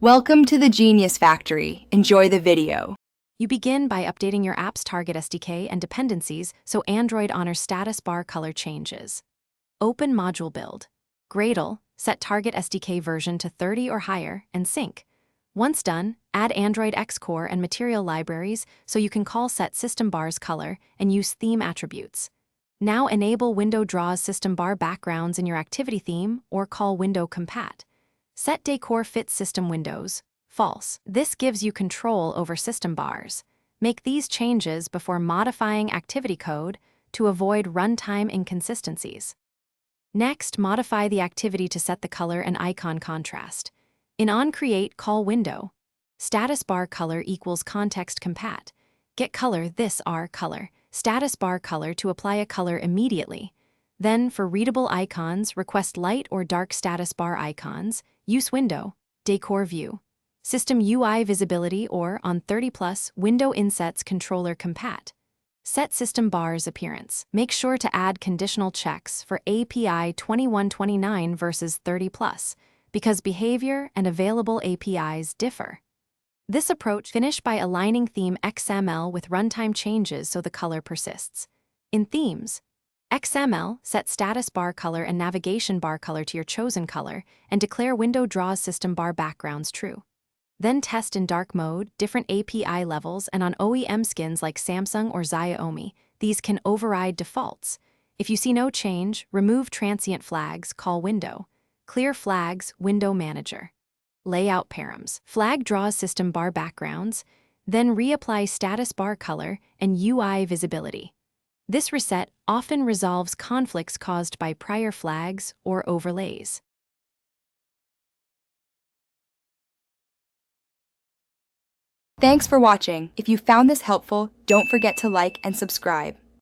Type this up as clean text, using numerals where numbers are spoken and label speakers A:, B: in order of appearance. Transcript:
A: Welcome to the Genius Factory. Enjoy the video.
B: You begin by updating your app's target SDK and dependencies so Android honors status bar color changes. Open Module Build. Gradle, set target SDK version to 30 or higher, and sync. Once done, add Android Xcore and material libraries so you can call set system bar's color and use theme attributes. Now enable window draws system bar backgrounds in your activity theme or call window compat. Set decor fits system windows. False. This gives you control over system bars. Make these changes before modifying activity code to avoid runtime inconsistencies. Next, modify the activity to set the color and icon contrast. In onCreate, call window. Status bar color equals context compat. Get color this R color, status bar color to apply a color immediately. Then, for readable icons, request light or dark status bar icons, use window, decor view. System UI visibility or, on 30+, window insets controller compat. Set system bar's appearance. Make sure to add conditional checks for API 2129 versus 30+, because behavior and available APIs differ. This approach finish by aligning theme XML with runtime changes so the color persists. In themes, XML, set status bar color and navigation bar color to your chosen color and declare window draws system bar backgrounds true. Then test in dark mode, different API levels, and on OEM skins like Samsung or Xiaomi. These can override defaults. If you see no change, remove transient flags, call window. Clear flags, window manager. Layout params. Flag draws system bar backgrounds, then reapply status bar color and UI visibility. This reset often resolves conflicts caused by prior flags or overlays.
A: Thanks for watching. If you found this helpful, don't forget to like and subscribe.